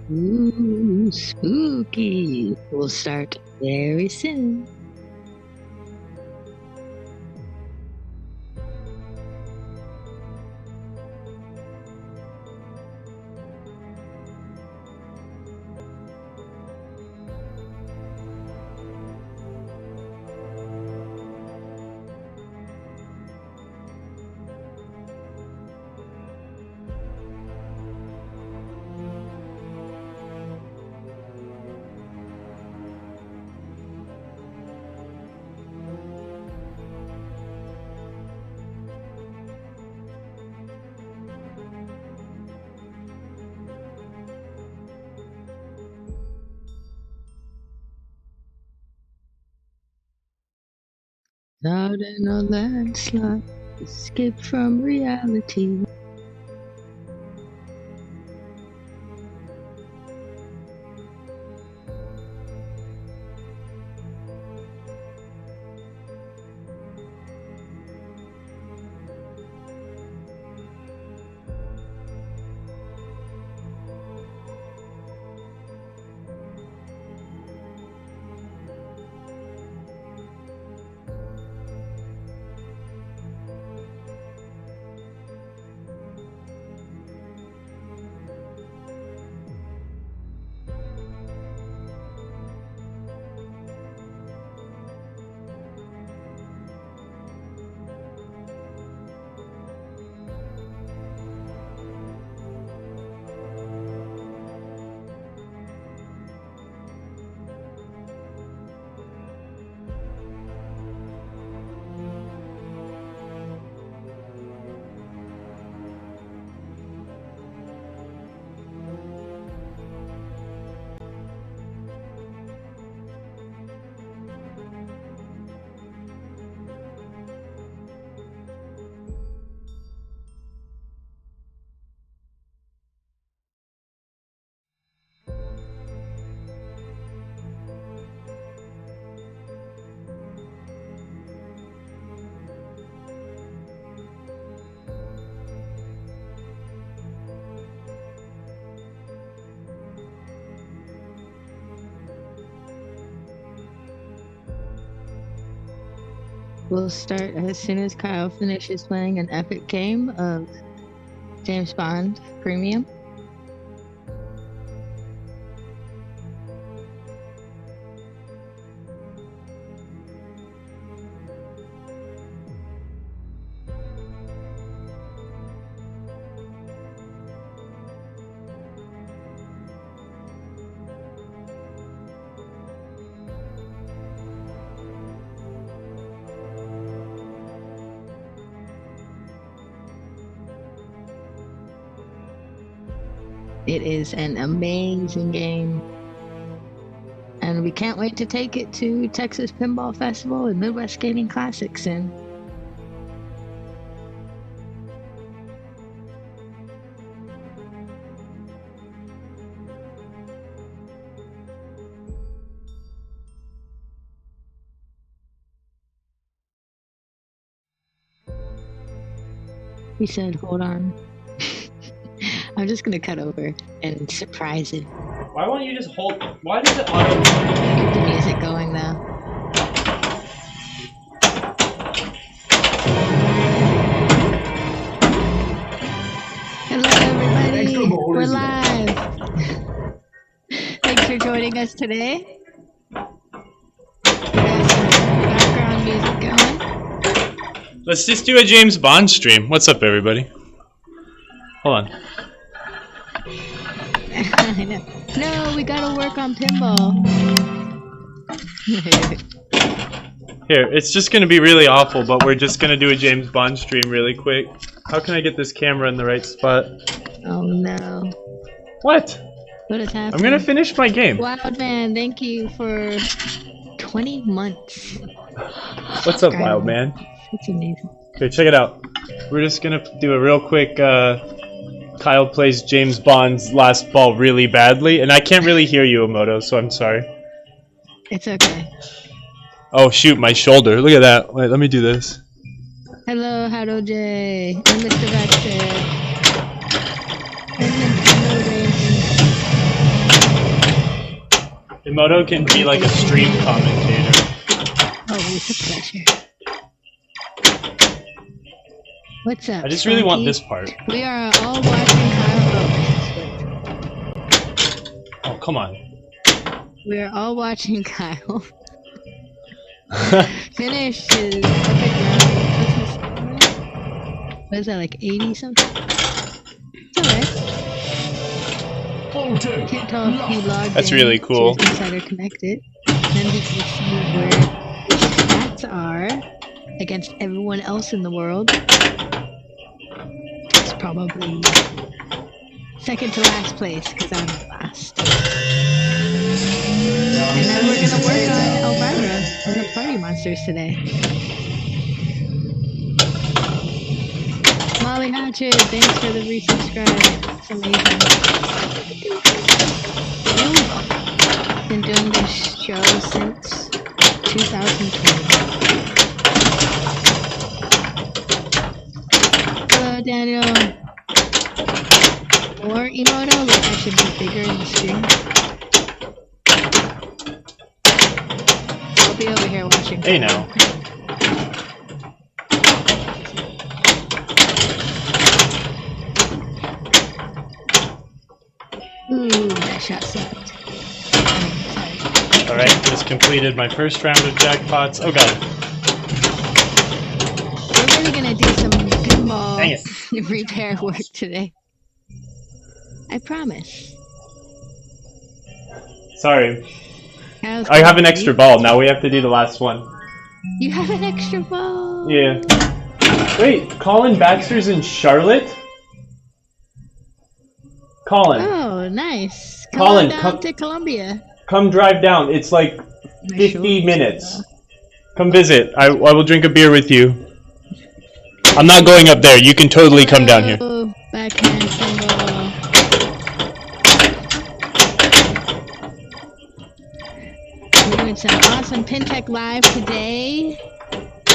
Ooh, spooky. We'll start very soon. Out in a landslide, escape from reality. We'll start as soon as Kyle finishes playing an epic game of James Bond Premium. It is an amazing game, and we can't wait to take it to Texas Pinball Festival and Midwest Skating Classic soon. He said, hold on. I'm just gonna cut over and surprise it. Why won't you just hold? Why does it auto? Keep the music going though. Hello everybody, we're live. Thanks for joining us today. We got some background music going. Let's just do a James Bond stream. What's up, everybody? Hold on. I know. No, we gotta work on pinball. Here, it's just gonna be really awful, but we're just gonna do a James Bond stream really quick. How can I get this camera in the right spot? Oh no. What? What is happening? I'm gonna finish my game. Wild Man, thank you for 20 months. What's up, Wild Man? It's amazing. Okay, check it out. We're just gonna do a real quick, Kyle plays James Bond's Last Ball really badly, and I can't really hear you, Emoto, so I'm sorry. It's okay. Oh shoot, my shoulder. Look at that. Wait, let me do this. Hello, Hado J. I'm Mr. Vector. Emoto can be like a stream commentator. Oh, it's a pleasure. What's up? I just really want this part. We are all watching Kyle. Oh, come on. We are all watching Kyle finish his epic round. What is that, like 80 something? It's alright. Can't tell if he logged That's in really cool. to his Insider Connected. Then we can see where his stats are against everyone else in the world. It's probably second to last place because I'm last. And then we're gonna work on Elvira and the Party Monsters today. Molly Hatchet, thanks for the resubscribe. It's amazing. Been doing this show since 2020. Hello, Daniel. More Emoto? Like I should be bigger in the stream. I'll be over here watching. Hey now. Ooh, that shot sucked. Alright, just completed my first round of jackpots. Oh god. We're really gonna do some pinball Dang it. repair work today. I promise. Sorry. How's I have an extra ball. Now we have to do the last one. You have an extra ball. Yeah. Wait, Colin Baxter's in Charlotte? Colin. Oh, nice. Colin, Come to Columbia. Come drive down. It's like My 50 shoulders minutes. Come visit. I will drink a beer with you. I'm not going up there. You can totally come down here. Backhand pinball. We're doing some awesome PinTech live today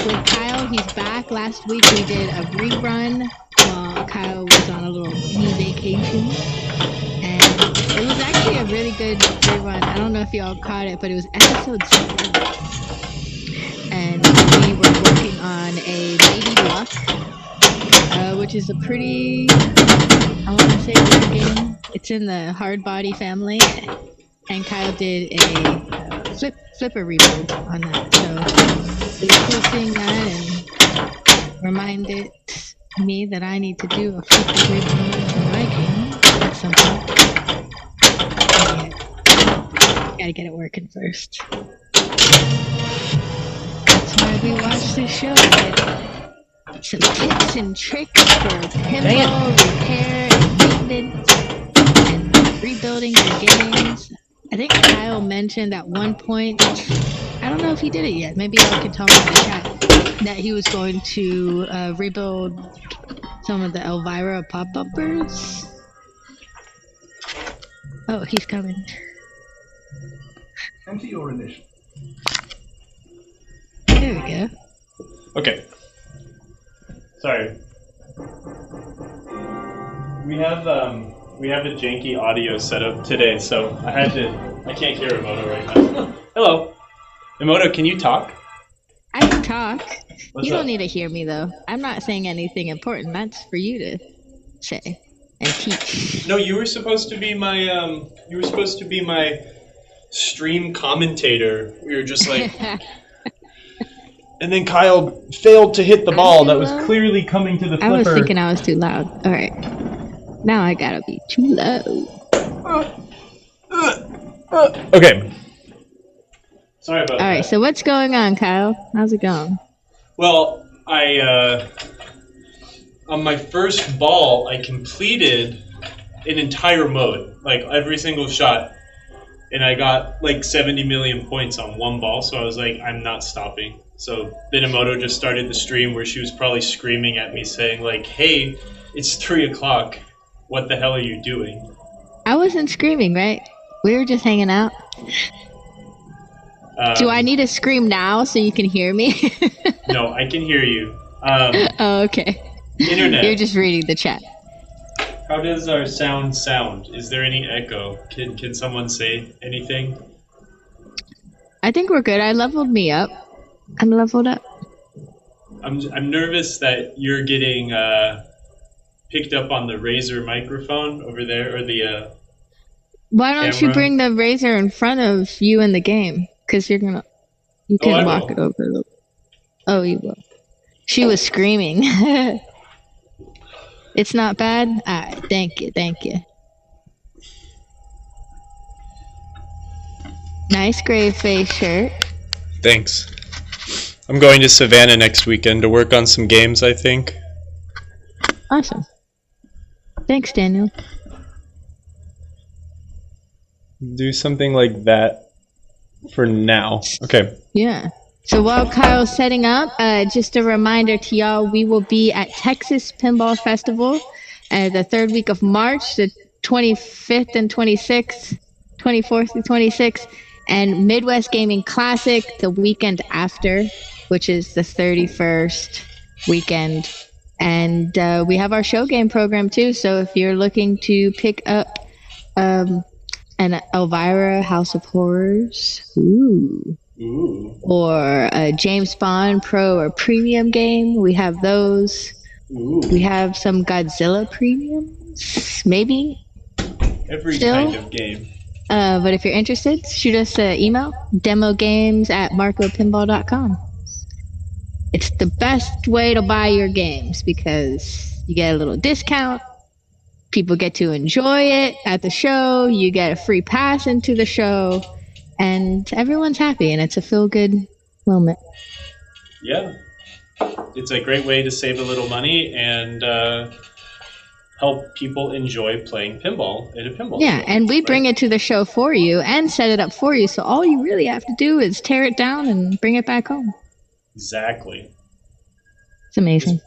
with Kyle. He's back. Last week we did a rerun while Kyle was on a little mini vacation. And it was actually a really good rerun. I don't know if y'all caught it, but it was episode 7. And we were working on a Lady Luck, which is a pretty, I want to say, weird game. It's in the hard body family. And Kyle did a flipper rebuild on that. So it was cool seeing that and reminded me that I need to do a flipper rebuild for my game at some point. Gotta get it working first. That's why we watch this show. Get some tips and tricks for pinball repair and maintenance and rebuilding your games. I think Kyle mentioned at one point, I don't know if he did it yet, maybe y'all can tell me in the chat, that he was going to rebuild some of the Elvira pop-uppers. Oh, he's coming. Enter your initial. There we go. Okay. Sorry. We have a janky audio setup today, so I can't hear Emoto right now. Hello. Emoto, can you talk? I can talk. What's You up? don't need to hear me though. I'm not saying anything important. That's for you to say and teach. No, you were supposed to be my stream commentator. We were just like and then Kyle failed to hit the ball that was clearly coming to the flipper. I was thinking I was too loud. Alright. Now I gotta be too low. Okay. Sorry about All that. right, so what's going on, Kyle? How's it going? Well, on my first ball, I completed an entire mode, like every single shot, and I got like 70 million points on one ball, so I was like, I'm not stopping. So Minamoto just started the stream where she was probably screaming at me saying like, hey, it's 3 o'clock. What the hell are you doing? I wasn't screaming, right? We were just hanging out. Do I need to scream now so you can hear me? No, I can hear you. Oh, okay. Internet. You're just reading the chat. How does our sound? Is there any echo? Can someone say anything? I think we're good. I leveled me up. I'm leveled up. I'm nervous that you're getting picked up on the Razer microphone over there, or the Why don't you camera. bring the razor in front of you in the game? Because you can I walk will. it over. Oh, you will. She was screaming. It's not bad? Alright, thank you. Nice gray face shirt. Thanks. I'm going to Savannah next weekend to work on some games, I think. Awesome. Thanks, Daniel. Do something like that for now. Okay. Yeah. So while Kyle's setting up, just a reminder to y'all, we will be at Texas Pinball Festival the third week of March, the 25th and 26th, 24th and 26th, and Midwest Gaming Classic the weekend after, which is the 31st weekend. And we have our show game program too, so if you're looking to pick up an Elvira House of Horrors, or a James Bond Pro or Premium game, we have those. We have some Godzilla premiums, maybe. Every Still? kind of game. But if you're interested, shoot us an email, demogames@marcopinball.com. It's the best way to buy your games because you get a little discount. People get to enjoy it at the show. You get a free pass into the show. And everyone's happy, and it's a feel-good moment. Yeah. It's a great way to save a little money and help people enjoy playing pinball at a pinball show. Yeah, and we bring it to the show for you and set it up for you, so all you really have to do is tear it down and bring it back home. Exactly. It's amazing.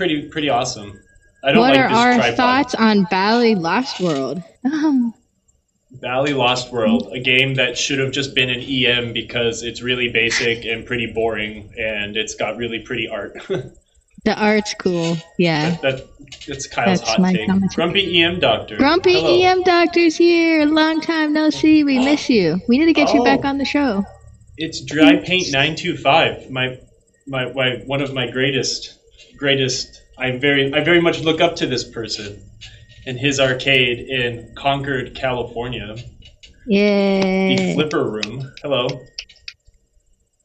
It's pretty awesome. I don't What like are this our tripod. thoughts on Bally Lost World? Bally Lost World, a game that should have just been an EM because it's really basic and pretty boring, and it's got really pretty art. The art's cool, yeah. That's Kyle's That's hot my take. commentary. Grumpy EM Doctor. Grumpy Hello. EM Doctor's here. Long time no see. We miss you. We need to get you back on the show. It's Dry Paint 925. My one of my greatest. I very much look up to this person and his arcade in Concord, California. Yay. The Flipper Room. Hello.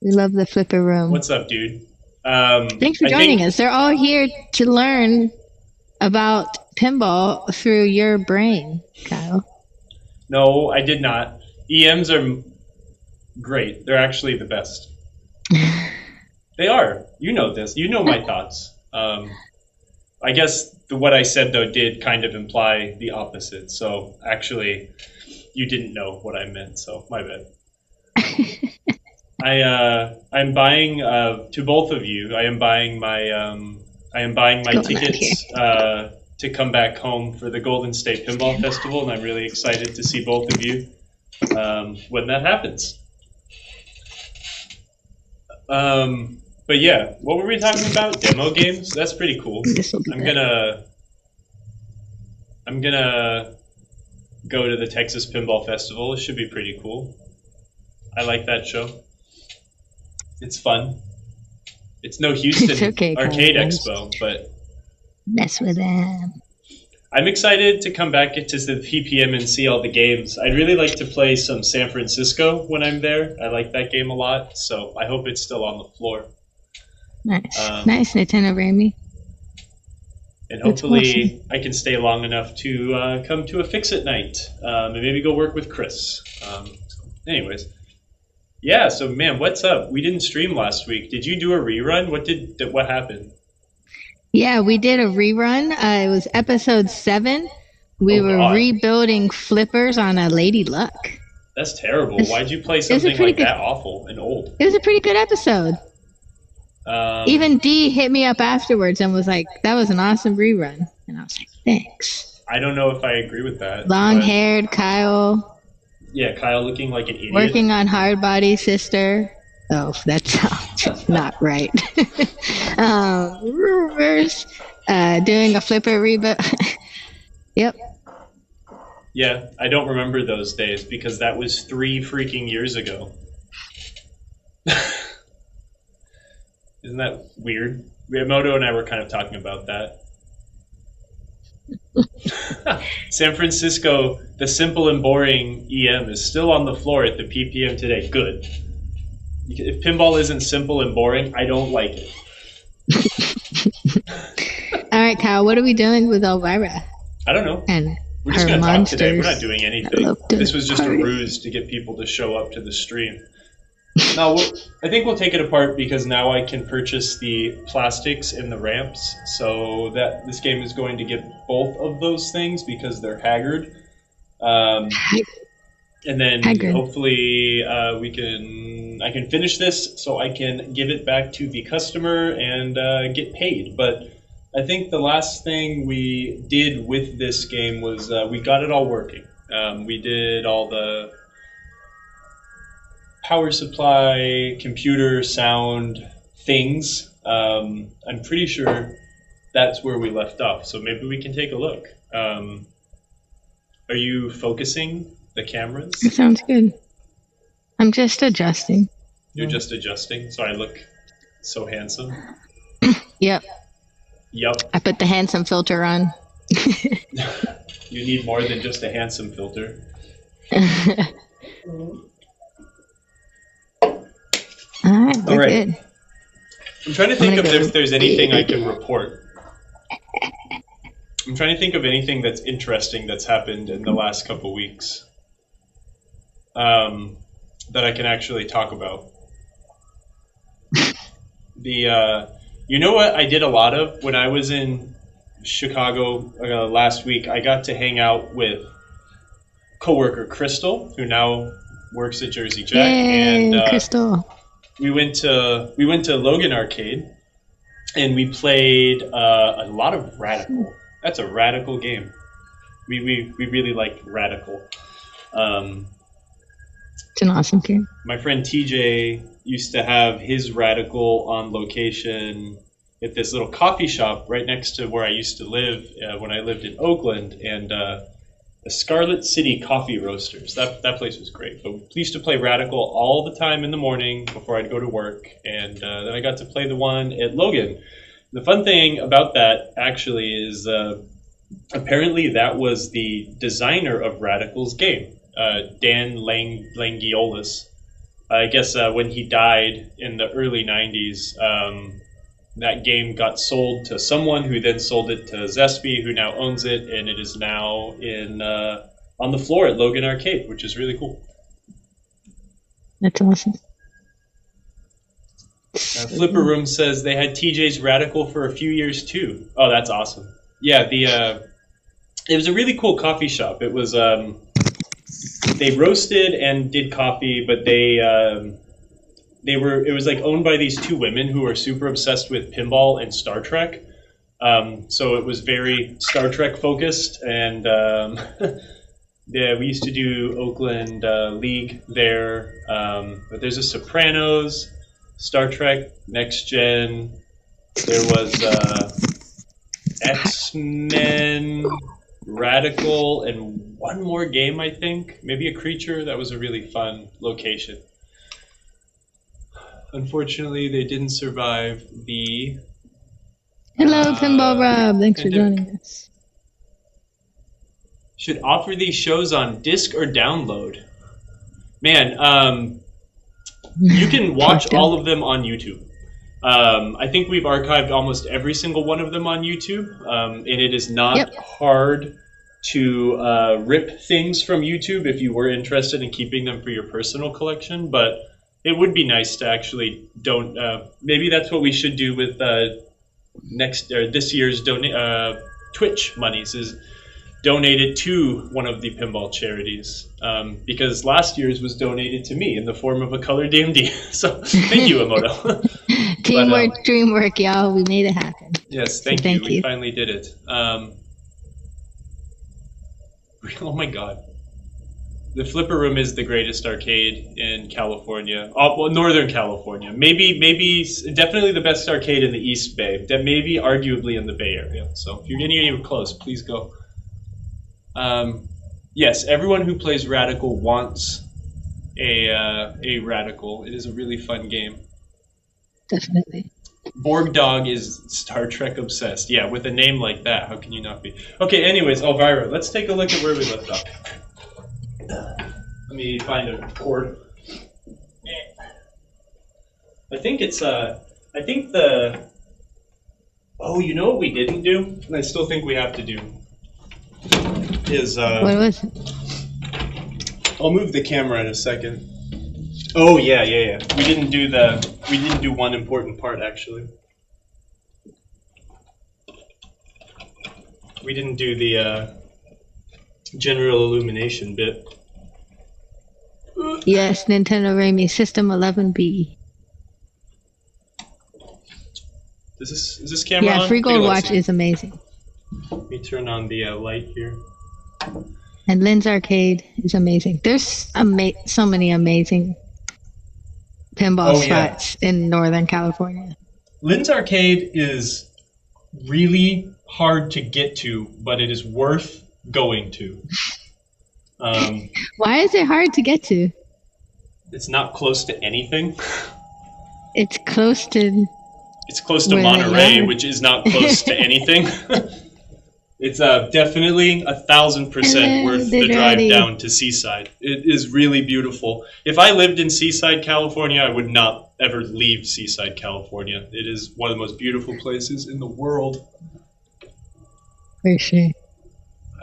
We love the Flipper Room. What's up, dude? Thanks for joining us. They're all here to learn about pinball through your brain, Kyle. No, I did not. EMs are great. They're actually the best. They are. You know this. You know my thoughts. I guess what I said, though, did kind of imply the opposite. So, actually, you didn't know what I meant, so my bad. I'm buying to both of you. I am buying my tickets to come back home for the Golden State Pinball Festival, and I'm really excited to see both of you when that happens. But yeah, what were we talking about? Demo games? That's pretty cool. I'm gonna go to the Texas Pinball Festival. It should be pretty cool. I like that show. It's fun. It's no Houston okay, Arcade guys. Expo, but Mess with them. I'm excited to come back into the PPM and see all the games. I'd really like to play some San Francisco when I'm there. I like that game a lot, so I hope it's still on the floor. Nice. Nice, Nintendo Ramy. And hopefully I can stay long enough to come to a Fix-It night and maybe go work with Chris. Anyways, Yeah, so man, what's up? We didn't stream last week. Did you do a rerun? What happened? Yeah, we did a rerun. It was episode 7. We Oh were God, rebuilding flippers on a Lady Luck. that's terrible. Why'd you play was a something pretty like good- that awful and old? It was a pretty good episode. Even Dee hit me up afterwards and was like, "That was an awesome rerun." And I was like, "Thanks." I don't know if I agree with that. but- Long-haired Kyle Yeah, Kyle looking like an idiot. working on Hard Body Sister. Oh, that sounds not right. Reverse, doing a flipper rebuild. Yep. Yeah, I don't remember those days because that was 3 freaking years ago. Isn't that weird? Miyamoto and I were kind of talking about that. San Francisco, the simple and boring EM is still on the floor at the PPM today. Good. If pinball isn't simple and boring, I don't like it. All right, Kyle, what are we doing with Elvira? I don't know. And We're just her going to talk today. We're monsters. not doing anything. Eloped to This was just a party. ruse to get people to show up to the stream. Now, I think we'll take it apart because now I can purchase the plastics and the ramps. So that this game is going to get both of those things because they're haggard. And then Haggard. hopefully I can finish this so I can give it back to the customer and get paid. But I think the last thing we did with this game was we got it all working. We did all the power supply, computer, sound things. I'm pretty sure that's where we left off. So maybe we can take a look. Are you focusing the cameras? That sounds good. I'm just adjusting. You're just adjusting, so I look so handsome. Yep. Yup. I put the handsome filter on. You need more than just a handsome filter. All right, we're All right. good. I'm trying to think gonna of go. if there's anything I can report. I'm trying to think of anything that's interesting that's happened in the last couple weeks that I can actually talk about. You know what I did a lot of when I was in Chicago last week? I got to hang out with coworker Crystal, who now works at Jersey Jack, Yay, and Crystal. we went to Logan Arcade, and we played a lot of Radical. That's a Radical game. We really liked Radical. It's an awesome game. My friend TJ used to have his Radical on location at this little coffee shop right next to where I used to live when I lived in Oakland, and the Scarlet City Coffee Roasters. That place was great. But we used to play Radical all the time in the morning before I'd go to work, and then I got to play the one at Logan. The fun thing about that actually is apparently that was the designer of Radical's game, Dan Langiolis. I guess when he died in the early 90s, that game got sold to someone who then sold it to Zespi, who now owns it, and it is now on the floor at Logan Arcade, which is really cool. That's awesome. Flipper Room says they had TJ's Radical for a few years too. Oh, that's awesome. Yeah, it was a really cool coffee shop. It was they roasted and did coffee, but it was like owned by these two women who are super obsessed with pinball and Star Trek. So it was very Star Trek focused, and yeah, we used to do Oakland League there. But there's a Sopranos, Star Trek, Next Gen. There was X-Men, Radical, and one more game, I think. Maybe a Creature. That was a really fun location. Unfortunately, they didn't survive the... Hello, Pinball Rob. Thanks for joining us. Should offer these shows on disc or download. Man, you can watch all of them on YouTube. I think we've archived almost every single one of them on YouTube, and it is not hard to rip things from YouTube if you were interested in keeping them for your personal collection. But It would be nice to actually don't. Maybe that's what we should do with this year's Twitch monies is donate it to one of the pinball charities. Because last year's was donated to me in the form of a colored DMD. So thank you, Emoto. Teamwork, dreamwork, y'all. We made it happen. Yes, thank you. We finally did it. Oh my God. The Flipper Room is the greatest arcade in California. Well, Northern California. Maybe, definitely the best arcade in the East Bay. Maybe, arguably in the Bay Area. So if you're getting anywhere close, please go. Yes, everyone who plays Radical wants a Radical. It is a really fun game. Definitely. Borg Dog is Star Trek obsessed. Yeah, with a name like that, how can you not be? Okay, anyways, Elvira, let's take a look at where we left off. Let me find a cord. I think it's oh, you know what we didn't do, and I still think we have to do is what was it? I'll move the camera in a second. Oh yeah. We didn't do one important part actually. We didn't do the general illumination bit. Yes, Nintendo Rami System 11B. Is this camera on? Yeah, Free Gold Watch is amazing. Let me turn on the light here. And Lynn's Arcade is amazing. There's so many amazing pinball spots in Northern California. Lynn's Arcade is really hard to get to, but it is worth going to. Why is it hard to get to? It's not close to anything. It's close to Monterey, which is not close to anything. It's definitely 1,000% worth the drive down to Seaside. It is really beautiful. If I lived in Seaside, California, I would not ever leave Seaside, California. It is one of the most beautiful places in the world. For sure.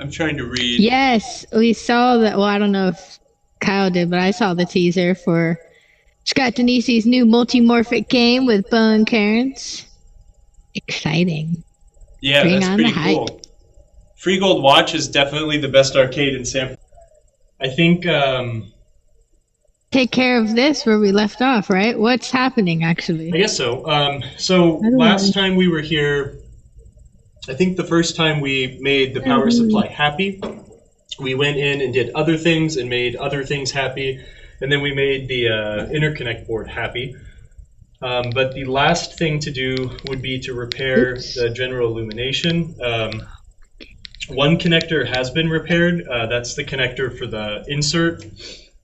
I'm trying to read. Yes, we saw that. Well, I don't know if Kyle did, but I saw the teaser for Scott Denise's new multimorphic game with Bo and Karen's. Exciting. Yeah, that's pretty cool. Free Gold Watch is definitely the best arcade in San Francisco. I think... Take care of this where we left off, right? What's happening, actually? I guess so. Last time we were here, I think the first time we made the power supply happy, we went in and did other things and made other things happy, and then we made the interconnect board happy. But the last thing to do would be to repair the general illumination. One connector has been repaired. That's the connector for the insert.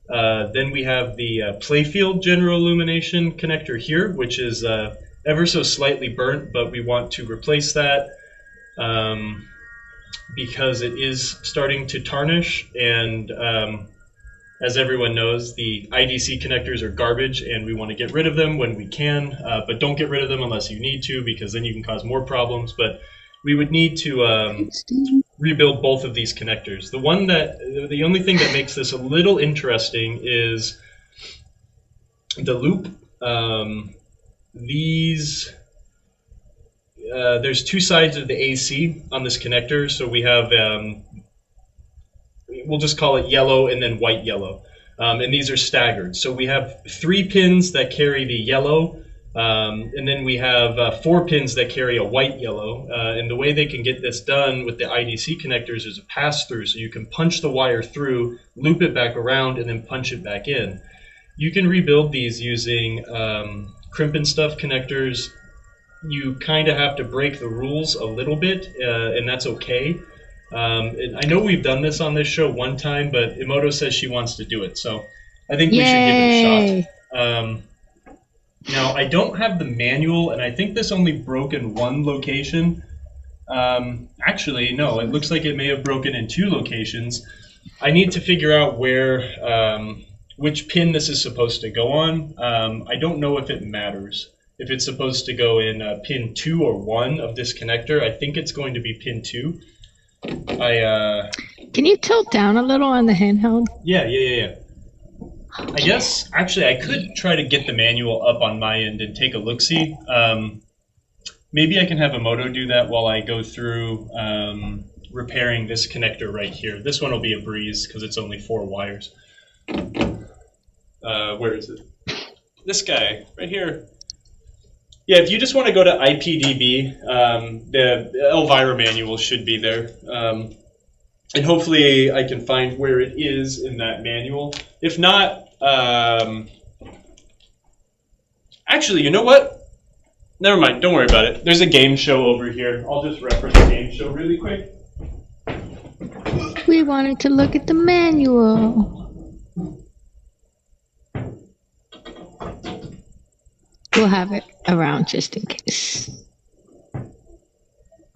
Then we have the playfield general illumination connector here, which is ever so slightly burnt, but we want to replace that because it is starting to tarnish. And as everyone knows, the IDC connectors are garbage, and we want to get rid of them when we can. But don't get rid of them unless you need to, because then you can cause more problems. But we would need to rebuild both of these connectors. The only thing that makes this a little interesting is the loop. There's two sides of the AC on this connector, so we have we'll just call it yellow and then white yellow, and these are staggered. So we have 3 pins that carry the yellow. And then we have 4 pins that carry a white yellow. And the way they can get this done with the IDC connectors is a pass-through. So you can punch the wire through, loop it back around, and then punch it back in. You can rebuild these using crimp and stuff connectors. You kind of have to break the rules a little bit, and that's okay. And I know we've done this on this show one time, but Emoto says she wants to do it. So I think we should give it a shot. Now, I don't have the manual, and I think this only broke in 1 location. Actually, no, it looks like it may have broken in 2 locations. I need to figure out which pin this is supposed to go on. I don't know if it matters. If it's supposed to go in pin 2 or 1 of this connector, I think it's going to be pin 2. Can you tilt down a little on the handheld? Yeah. I guess, actually, I could try to get the manual up on my end and take a look-see. Maybe I can have Emoto do that while I go through repairing this connector right here. This one will be a breeze because it's only 4 wires. Where is it? This guy, right here. Yeah, if you just want to go to IPDB, the Elvira manual should be there. And hopefully I can find where it is in that manual. If not, actually, you know what? Never mind, don't worry about it. There's a game show over here. I'll just reference the game show really quick. We wanted to look at the manual. We'll have it around just in case.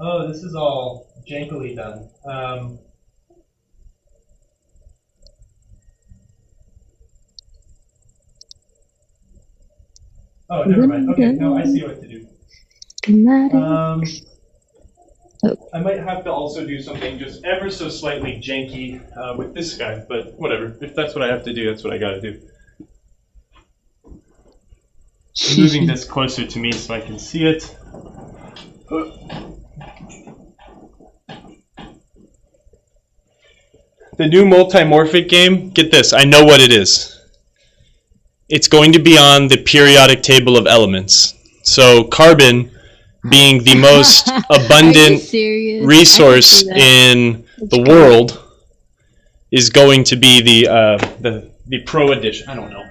Oh, this is all jankily done. Oh, never mind. Okay, no, I see what to do. I might have to also do something just ever so slightly janky with this guy, but whatever. If that's what I have to do, that's what I gotta do. I'm moving this closer to me so I can see it. The new multimorphic game, get this, I know what it is. It's going to be on the periodic table of elements. So carbon being the most abundant resource in the world is going to be the pro edition. I don't know.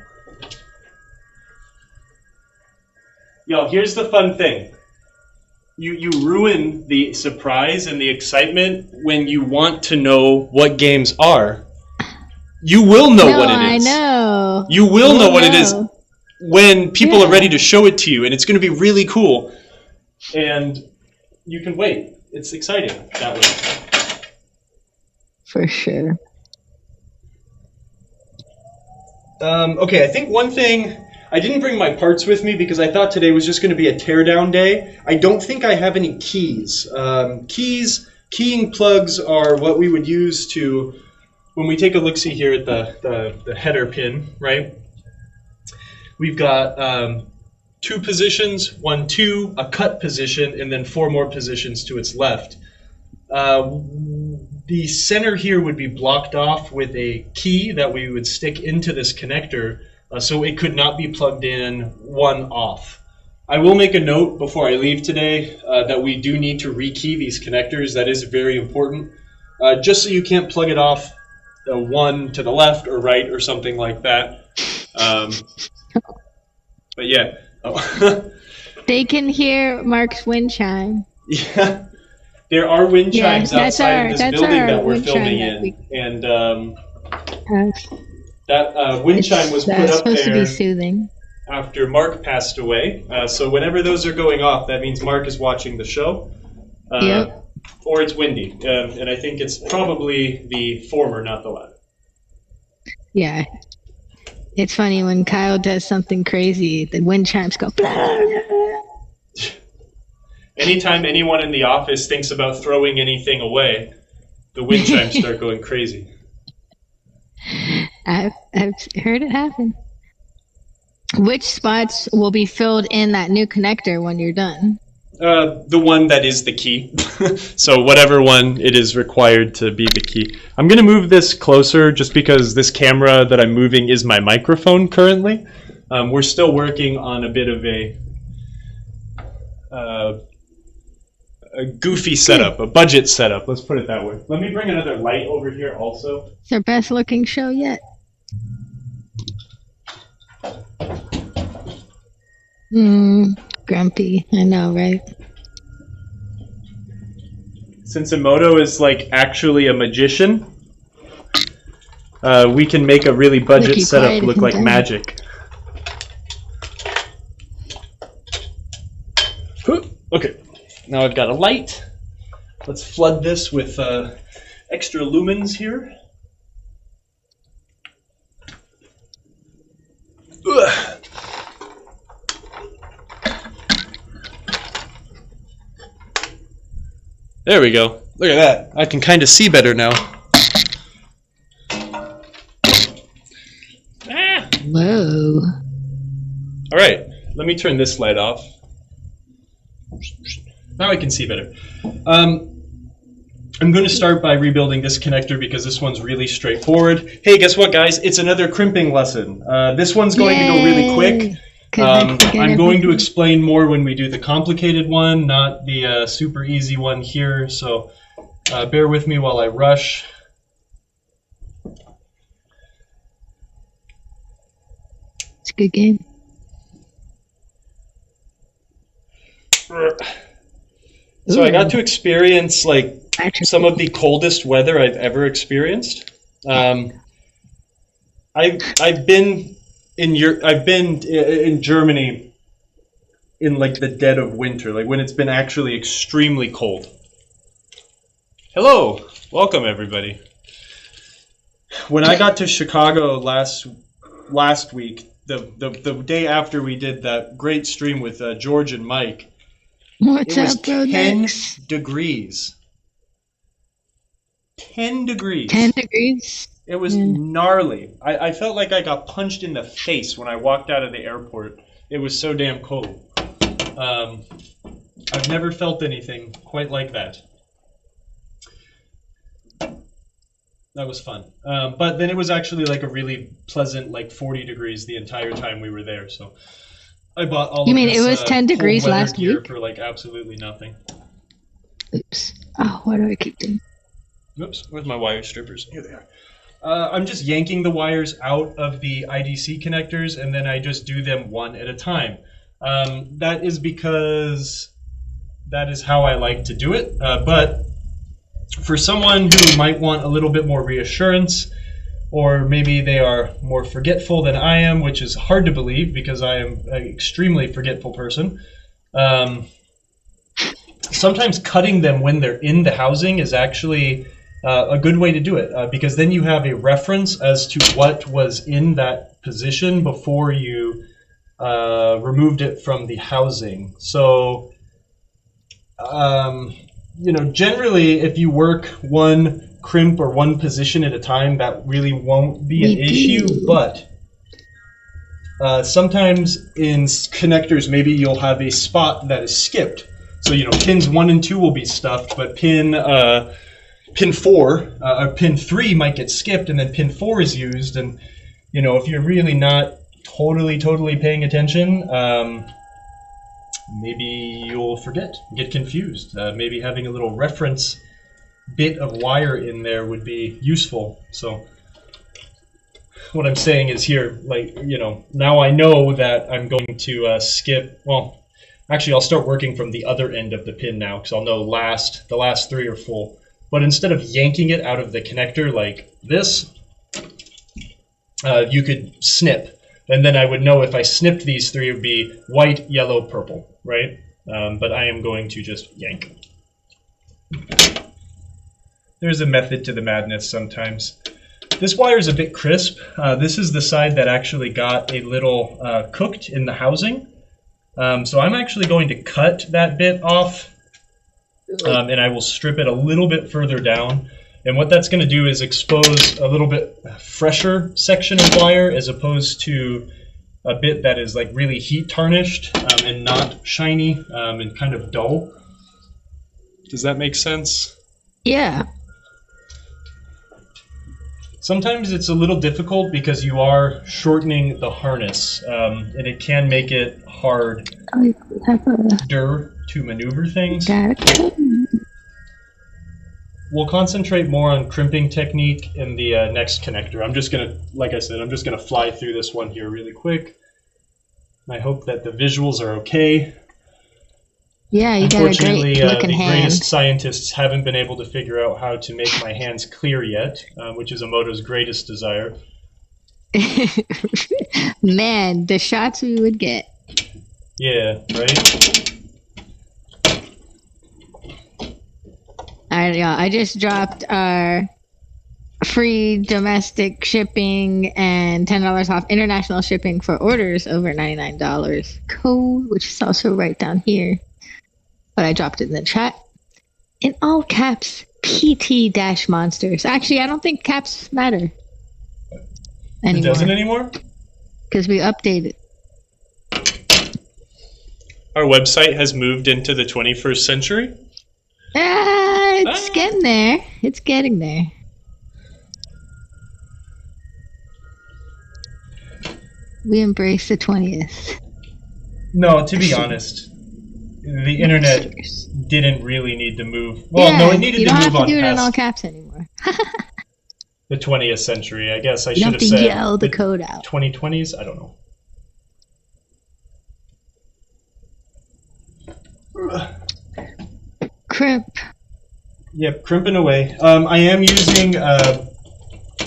Yo, here's the fun thing. You ruin the surprise and the excitement when you want to know what games are. You will know what it is. I know. You will know what it is when people are ready to show it to you, and it's going to be really cool. And you can wait. It's exciting that way. For sure. Okay, I think one thing... I didn't bring my parts with me because I thought today was just going to be a teardown day. I don't think I have any keys. Keying plugs are what we would use to... When we take a look-see here at the header pin, right? We've got 2 positions, 1, 2, a cut position, and then 4 more positions to its left. The center here would be blocked off with a key that we would stick into this connector, so it could not be plugged in one off. I will make a note before I leave today that we do need to rekey these connectors. That is very important, just so you can't plug it off the one to the left or right or something like that. But yeah. Oh. They can hear Mark's wind chime. Yeah. There are wind chimes outside of this building that we're filming in. And that wind chime was put up supposed to there be soothing. after Mark passed away. So whenever those are going off, that means Mark is watching the show. Yep. Or it's windy. And I think it's probably the former, not the latter. Yeah. It's funny when Kyle does something crazy, the wind chimes go blah, blah, blah. Anytime anyone in the office thinks about throwing anything away, the wind chimes start going crazy. I've heard it happen. Which spots will be filled in that new connector when you're done? The one that is the key. So whatever one it is required to be the key. I'm going to move this closer just because this camera that I'm moving is my microphone currently. We're still working on a bit of a goofy setup, a budget setup. Let's put it that way. Let me bring another light over here also. It's our best looking show yet. Grumpy. I know, right? Since Emoto is like actually a magician, we can make a really budget setup look like magic. Okay, now I've got a light. Let's flood this with extra lumens here. Ugh. There we go. Look at that. I can kind of see better now. Ah! Whoa. All right, let me turn this light off. Now I can see better. I'm going to start by rebuilding this connector because this one's really straightforward. Hey, guess what, guys? It's another crimping lesson. This one's going to go really quick. I'm going to explain more when we do the complicated one, not the super easy one here. So bear with me while I rush. It's a good game. So I got to experience like some of the coldest weather I've ever experienced. I've been in Germany in like the dead of winter, like when it's been actually extremely cold. Hello, welcome everybody. When I got to Chicago last week, the day after we did that great stream with George and Mike, What's it was up, bro? 10 degrees. 10 degrees. 10 degrees? It was gnarly. I felt like I got punched in the face when I walked out of the airport. It was so damn cold. I've never felt anything quite like that. That was fun. But then it was actually like a really pleasant, like 40 degrees the entire time we were there. So I bought all. You mean it was 10 degrees last week? For like absolutely nothing. Oops. Oh, why do I keep doing? Oops. Where's my wire strippers? Here they are. I'm just yanking the wires out of the IDC connectors, and then I just do them one at a time. That is because that is how I like to do it. But for someone who might want a little bit more reassurance, or maybe they are more forgetful than I am, which is hard to believe because I am an extremely forgetful person. Sometimes cutting them when they're in the housing is actually a good way to do it, because then you have a reference as to what was in that position before you removed it from the housing. So, you know, generally if you work one crimp or one position at a time, that really won't be an issue, but sometimes in connectors maybe you'll have a spot that is skipped. So, you know, pins 1 and 2 will be stuffed, but pin 4 or pin 3 might get skipped, and then pin 4 is used. And, you know, if you're really not totally paying attention, maybe you'll forget, get confused. Maybe having a little reference bit of wire in there would be useful. So what I'm saying is here, like, you know, now I know that I'm going to skip, well, actually I'll start working from the other end of the pin now, because I'll know the last 3 are full. But instead of yanking it out of the connector like this, you could snip. And then I would know if I snipped these 3, it would be white, yellow, purple, right? But I am going to just yank. There's a method to the madness sometimes. This wire is a bit crisp. This is the side that actually got a little cooked in the housing. So I'm actually going to cut that bit off, and I will strip it a little bit further down. And what that's going to do is expose a little bit fresher section of wire as opposed to a bit that is like really heat tarnished and not shiny and kind of dull. Does that make sense? Yeah. Sometimes it's a little difficult because you are shortening the harness, and it can make it harder to maneuver things. We'll concentrate more on crimping technique in the next connector. I'm just going to, like I said, I'm just going to fly through this one here really quick. I hope that the visuals are okay. Yeah, you got a great looking hand. Unfortunately, the greatest scientists haven't been able to figure out how to make my hands clear yet, which is Emoto's greatest desire. Man, the shots we would get. Yeah, right? I just dropped our free domestic shipping and $10 off international shipping for orders over $99 code, which is also right down here. But I dropped it in the chat. In all caps, PT-monsters. Actually, I don't think caps matter anymore. It doesn't anymore? Because we updated. Our website has moved into the 21st century. It's getting there. It's getting there. We embrace the 20th. No, to be honest, the internet didn't really need to move. Well, no, it needed to move on You don't have to do it in past all caps anymore. the 20th century. I guess I You should don't have have to said yell the code out. 2020s. I don't know. Crimp. Yep, crimping away. I am using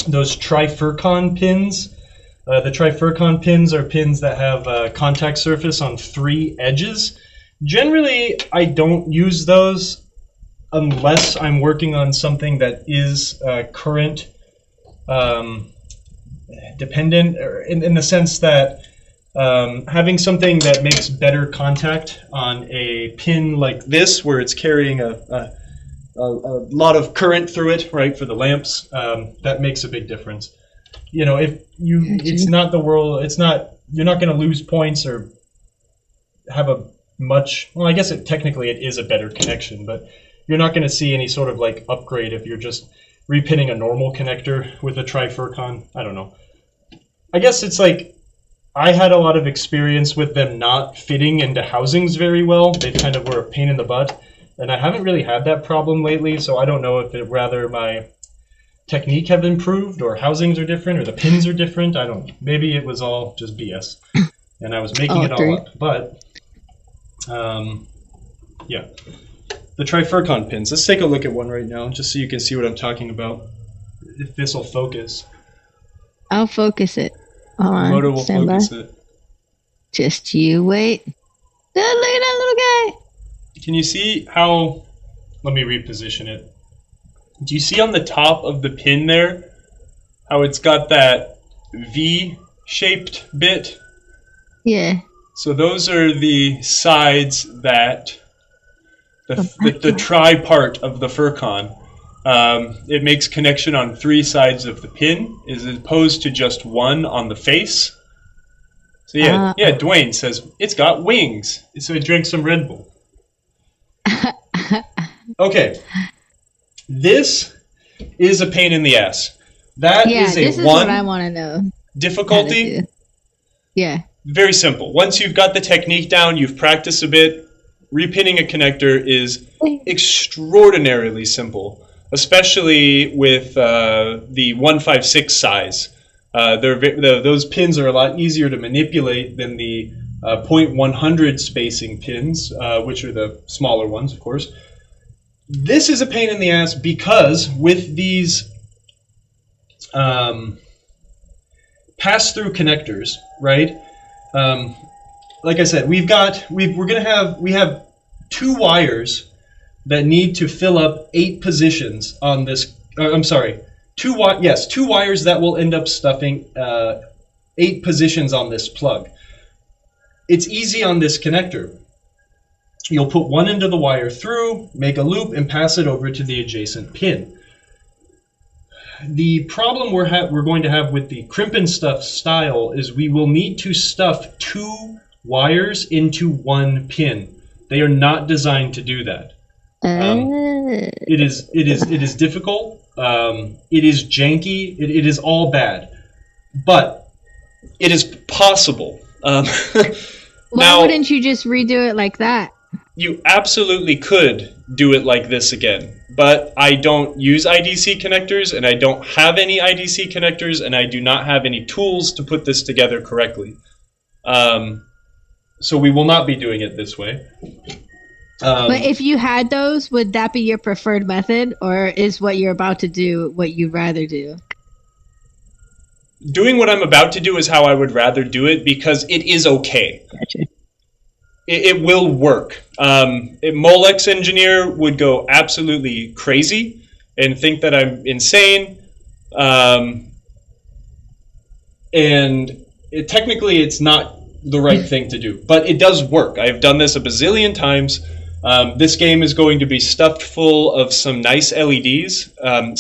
those Trifurcon pins. The Trifurcon pins are pins that have a contact surface on 3 edges. Generally, I don't use those unless I'm working on something that is current dependent, or in the sense that having something that makes better contact on a pin like this, where it's carrying a lot of current through it, right, for the lamps, that makes a big difference. You know, if you, it's not the world, it's not, you're not going to lose points or have a much, well, I guess technically it is a better connection, but you're not going to see any sort of like upgrade if you're just repinning a normal connector with a Trifurcon. I don't know. I guess it's like, I had a lot of experience with them not fitting into housings very well. They kind of were a pain in the butt, and I haven't really had that problem lately, so I don't know if it rather my technique have improved, or housings are different, or the pins are different. I don't know. Maybe it was all just BS, and I was making it all up. But, yeah. The Trifurcon pins. Let's take a look at one right now, just so you can see what I'm talking about. If this will focus. I'll focus it. Hold on. Moto will focus it. Just you wait. Look at that little guy. Can you see how... Let me reposition it. Do you see on the top of the pin there how it's got that V-shaped bit? Yeah. So those are the sides that the tri part of the Furcon. It makes connection on 3 sides of the pin, as opposed to just one on the face. So yeah, Dwayne says it's got wings. So he drank some Red Bull. Okay. This is a pain in the ass. That is a this is 1 what I want to know. difficulty. Yeah. Very simple. Once you've got the technique down, you've practiced a bit, repinning a connector is extraordinarily simple, especially with the 156 size. Those pins are a lot easier to manipulate than the 0.100 spacing pins, which are the smaller ones, of course. This is a pain in the ass because with these pass-through connectors, right? Like I said, we have 2 wires that need to fill up 8 positions on this. I'm sorry, 2 wires that will end up stuffing 8 positions on this plug. It's easy on this connector. You'll put one end of the wire through, make a loop, and pass it over to the adjacent pin. The problem we're going to have with the crimp and stuff style is we will need to stuff 2 wires into 1 pin. They are not designed to do that. It is difficult. It is janky. It is all bad, but it is possible. Why wouldn't you just redo it like that? You absolutely could do it like this again, but I don't use IDC connectors, and I don't have any IDC connectors, and I do not have any tools to put this together correctly. So we will not be doing it this way. But if you had those, would that be your preferred method, or is what you're about to do what you'd rather do? Doing what I'm about to do is how I would rather do it, because it is okay. Gotcha. It will work. A Molex engineer would go absolutely crazy and think that I'm insane. Technically, it's not the right thing to do, but it does work. I've done this a bazillion times. This game is going to be stuffed full of some nice LEDs,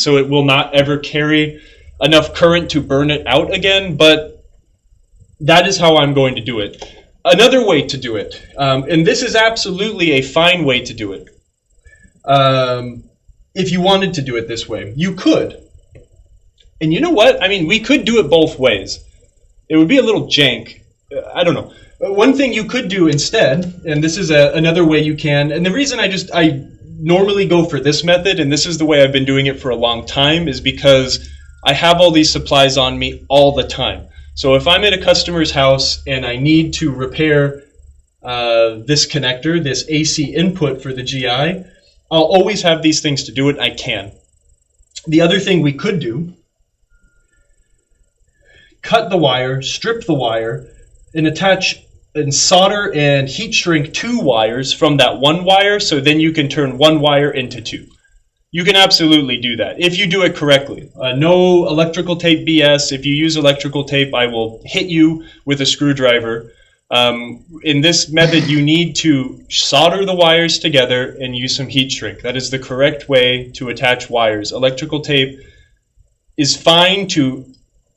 so it will not ever carry enough current to burn it out again, but that is how I'm going to do it. Another way to do it, and this is absolutely a fine way to do it. If you wanted to do it this way, you could. And you know what? I mean, we could do it both ways. It would be a little jank. I don't know. One thing you could do instead, and this is another way you can, and the reason I normally go for this method, and this is the way I've been doing it for a long time, is because I have all these supplies on me all the time. So if I'm at a customer's house and I need to repair this connector, this AC input for the GI, I'll always have these things to do it. I can. The other thing we could do, cut the wire, strip the wire, and attach and solder and heat shrink 2 wires from that 1 wire, so then you can turn 1 wire into 2. You can absolutely do that if you do it correctly. No electrical tape BS. If you use electrical tape, I will hit you with a screwdriver. In this method, you need to solder the wires together and use some heat shrink. That is the correct way to attach wires. Electrical tape is fine to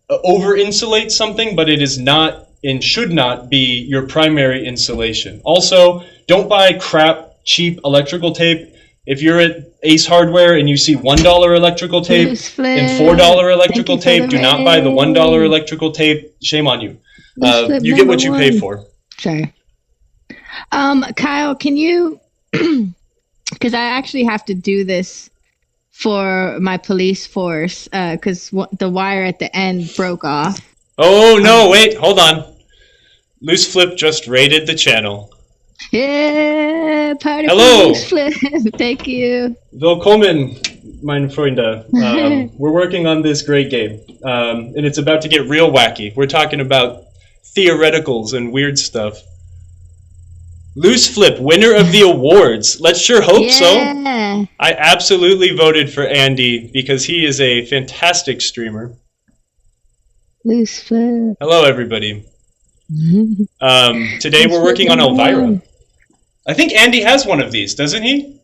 over-insulate something, but it is not and should not be your primary insulation. Also, don't buy crap, cheap electrical tape. If you're at Ace Hardware and you see $1 electrical tape and $4 electrical tape, do not buy the $1 electrical tape. Shame on you. You get what you pay for. Sorry. Kyle, can you, because I actually have to do this for my police force, because the wire at the end broke off. Oh, no, wait, hold on. Loose Flip just raided the channel. Yeah, party. Hello. Loose Flip. Thank you. Willkommen, meine Freunde. We're working on this great game, and it's about to get real wacky. We're talking about theoreticals and weird stuff. Loose Flip, winner of the awards. Let's sure hope so. I absolutely voted for Andy because he is a fantastic streamer. Loose Flip. Hello, everybody. Today we're working on Elvira. I think Andy has one of these, doesn't he?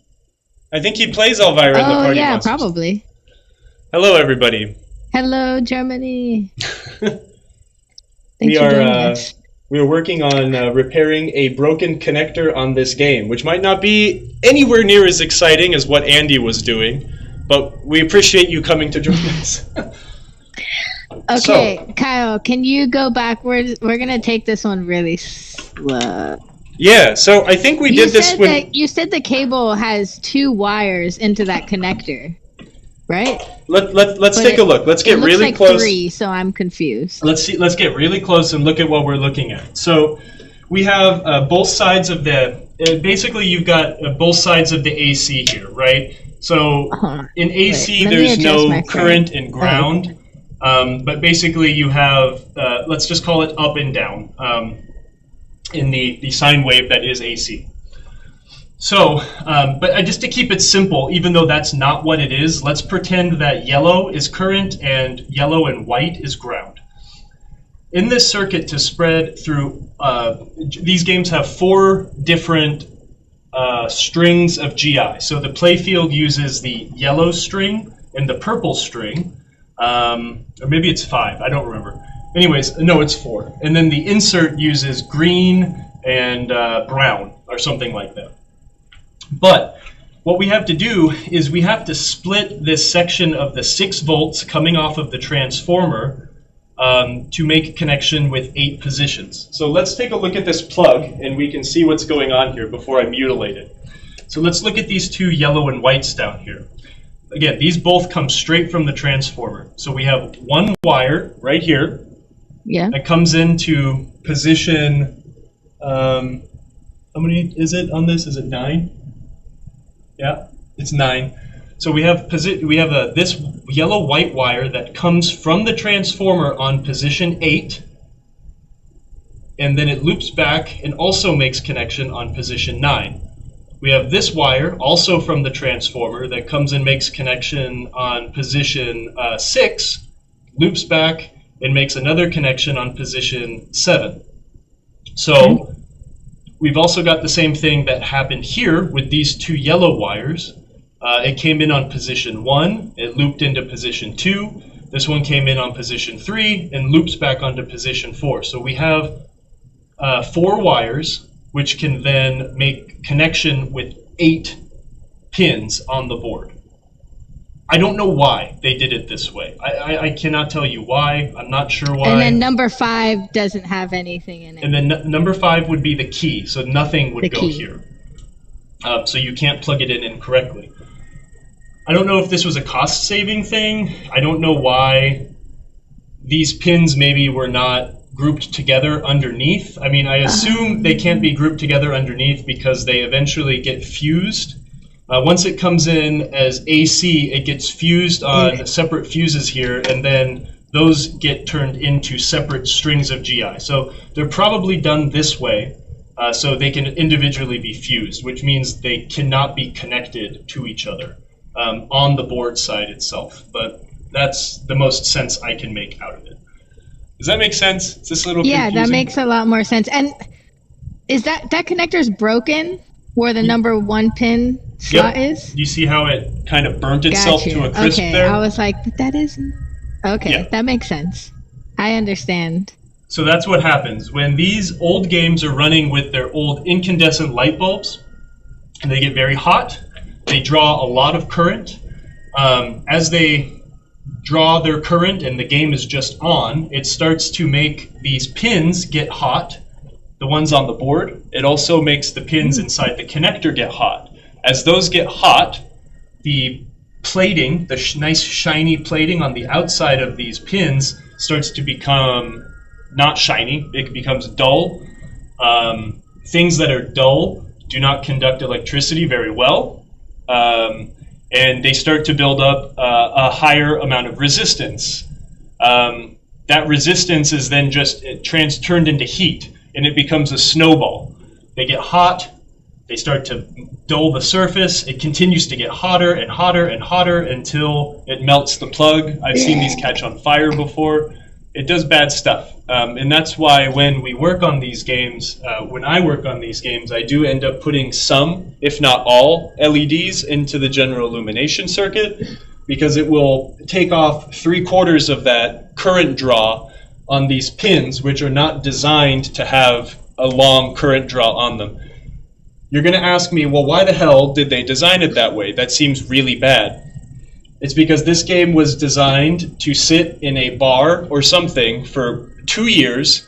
I think he plays Elvira in the Party yeah, Monsters. Probably. Hello, everybody. Hello, Germany. We are working on repairing a broken connector on this game, which might not be anywhere near as exciting as what Andy was doing, but we appreciate you coming to join us. Okay, so, Kyle, can you go backwards? We're going to take this one really slow. Yeah, so I think we did this when... You said the cable has 2 wires into that connector, right? Let's take a look. Let's get really close. It looks like 3, so I'm confused. Let's get really close and look at what we're looking at. So we have both sides of the... basically, you've got both sides of the AC here, right? So in AC, there's no current and ground. But basically, you have, let's just call it up and down in the sine wave that is AC. So, but just to keep it simple, even though that's not what it is, let's pretend that yellow is current and yellow and white is ground. In this circuit to spread through, these games have 4 different strings of GI. So the playfield uses the yellow string and the purple string. Or maybe it's 5, I don't remember. Anyways, no, it's 4. And then the insert uses green and brown or something like that. But what we have to do is we have to split this section of the 6 volts coming off of the transformer to make a connection with 8 positions. So let's take a look at this plug and we can see what's going on here before I mutilate it. So let's look at these 2 yellow and whites down here. Again, these both come straight from the transformer. So we have 1 wire right here that comes into position, how many is it on this? Is it 9? Yeah, it's 9. So we have this yellow-white wire that comes from the transformer on position 8, and then it loops back and also makes connection on position 9. We have this wire, also from the transformer, that comes and makes connection on position 6, loops back, and makes another connection on position 7. So we've also got the same thing that happened here with these 2 yellow wires. It came in on position 1, it looped into position 2, This one came in on position 3 and loops back onto position 4. So we have 4 wires, which can then make connection with 8 pins on the board. I don't know why they did it this way. I cannot tell you why. I'm not sure why. And then number 5 doesn't have anything in it. And then number 5 would be the key, so nothing would go key. here. So you can't plug it in incorrectly. I don't know if this was a cost-saving thing. I don't know why these pins maybe were not grouped together underneath. I mean, I assume they can't be grouped together underneath because they eventually get fused. Once it comes in as AC, it gets fused on separate fuses here, and then those get turned into separate strings of GI. So they're probably done this way, so they can individually be fused, which means they cannot be connected to each other on the board side itself. But that's the most sense I can make out of it. Does that make sense? Is this a little Yeah, confusing? that makes a lot more sense. And is that connector's broken where the number 1 pin slot is? You see how it kind of burnt itself Gotcha. to a crisp okay. there? I was like, but that isn't. Okay, Yeah. that makes sense. I understand. So that's what happens. When these old games are running with their old incandescent light bulbs, and they get very hot, they draw a lot of current. As they draw their current and the game is just on, it starts to make these pins get hot, the ones on the board. It also makes the pins inside the connector get hot. As those get hot, the plating, the nice shiny plating on the outside of these pins starts to become not shiny, it becomes dull. Things that are dull do not conduct electricity very well. And they start to build up a higher amount of resistance. That resistance is then just turned into heat, and it becomes a snowball. They get hot, they start to dull the surface, it continues to get hotter and hotter and hotter until it melts the plug. I've seen these catch on fire before. It does bad stuff. And that's why when we work on these games, when I work on these games, I do end up putting some, if not all, LEDs into the general illumination circuit, because it will take off 3/4 of that current draw on these pins, which are not designed to have a long current draw on them. You're going to ask me, well, why the hell did they design it that way? That seems really bad. It's because this game was designed to sit in a bar or something for 2 years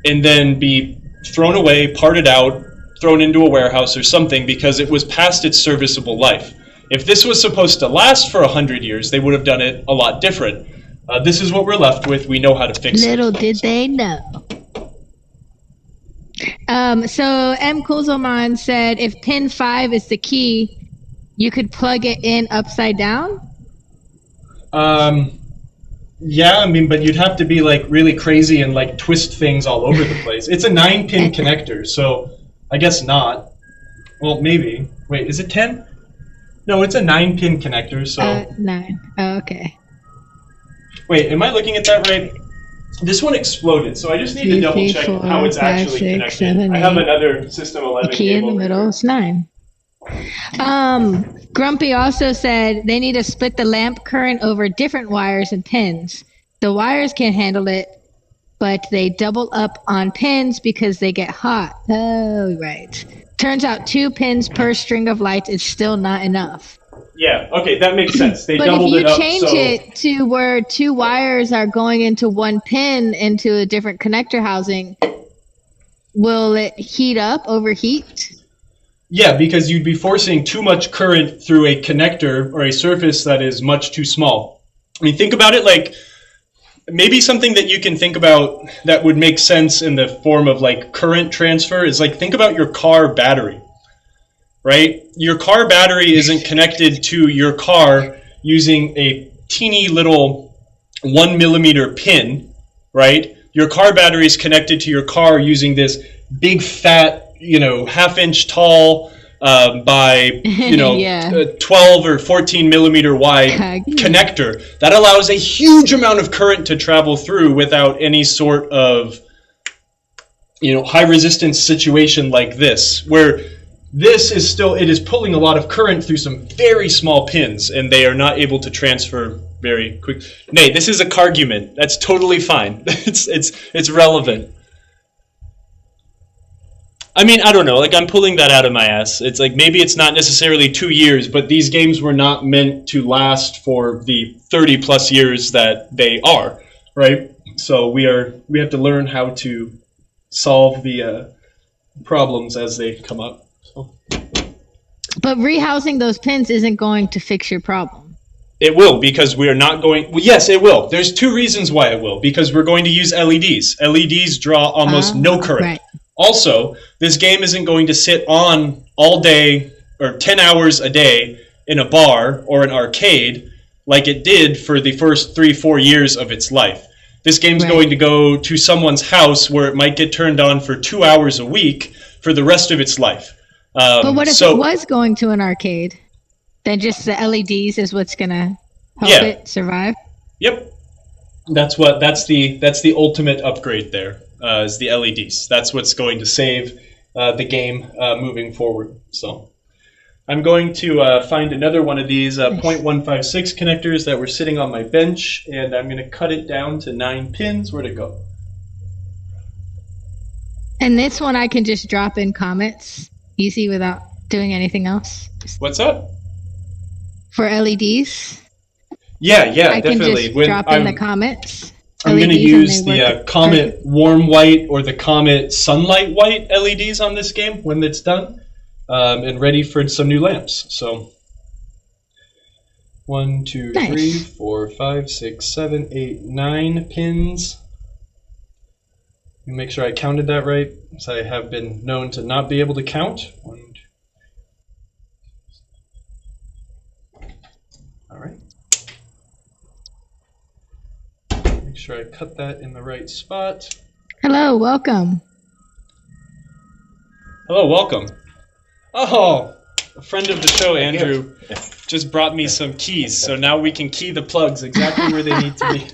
and then be thrown away, parted out, thrown into a warehouse or something because it was past its serviceable life. If this was supposed to last for 100 years, they would have done it a lot different. This is what we're left with. We know how to fix it. Little did they know. So M. Kuzelman said if pin 5 is the key, you could plug it in upside down? Yeah, I mean, but you'd have to be like really crazy and like twist things all over the place. It's a 9-pin connector, so I guess not. Well, maybe. Wait, is it 10? No, it's a 9-pin connector, so... 9. Oh, okay. Wait, am I looking at that right? This one exploded, so I just need to double check how it's actually connected. I have another System 11 The key in the over middle here. is 9. Grumpy also said they need to split the lamp current over different wires and pins. The wires can't handle it, but they double up on pins because they get hot. Oh, right. Turns out 2 pins per string of lights is still not enough. Yeah, okay, that makes sense. They But doubled if it you up, change so... it to where 2 wires are going into 1 pin into a different connector housing, will it heat up, overheat? Yeah, because you'd be forcing too much current through a connector or a surface that is much too small. I mean, think about it like maybe something that you can think about that would make sense in the form of like current transfer is like think about your car battery, right? Your car battery isn't connected to your car using a teeny little 1 millimeter pin, right? Your car battery is connected to your car using this big fat, 1/2 inch tall by, Yeah. 12 or 14 millimeter wide connector that allows a huge amount of current to travel through without any sort of, high resistance situation like this, where this is it is pulling a lot of current through some very small pins, and they are not able to transfer very quick. Nay, this is a cargument. That's totally fine. It's relevant. I mean, I don't know. Like, I'm pulling that out of my ass. It's like maybe it's not necessarily 2 years, but these games were not meant to last for the 30 plus years that they are, right? So we have to learn how to solve the problems as they come up. So. But rehousing those pins isn't going to fix your problem. It will, because we are not going... Well, yes, it will. There's 2 reasons why it will. Because we're going to use LEDs. LEDs draw almost no current. Right. Also, this game isn't going to sit on all day or 10 hours a day in a bar or an arcade like it did for the first 3-4 years of its life. This game's going to go to someone's house where it might get turned on for 2 hours a week for the rest of its life. But what if it was going to an arcade? Then just the LEDs is what's going to help it survive? Yep. That's the ultimate upgrade there. Is the LEDs. That's what's going to save the game moving forward. So I'm going to find another one of these .156 connectors that were sitting on my bench, and I'm going to cut it down to 9 pins. Where'd it go? And this one I can just drop in comments easy without doing anything else. What's up? For LEDs? Yeah, I definitely. can just drop in the comments. I'm going to use the Comet Warm White or the Comet Sunlight White LEDs on this game when it's done, and ready for some new lamps. So 1, 2, 3, 4, 5, 6, 7, 8, 9 pins. Let me make sure I counted that right, because I have been known to not be able to count. 1, 2. All right. Make sure I cut that in the right spot. Hello, welcome. Hello, welcome. Oh, a friend of the show, Andrew, just brought me some keys, so now we can key the plugs exactly where they need to be.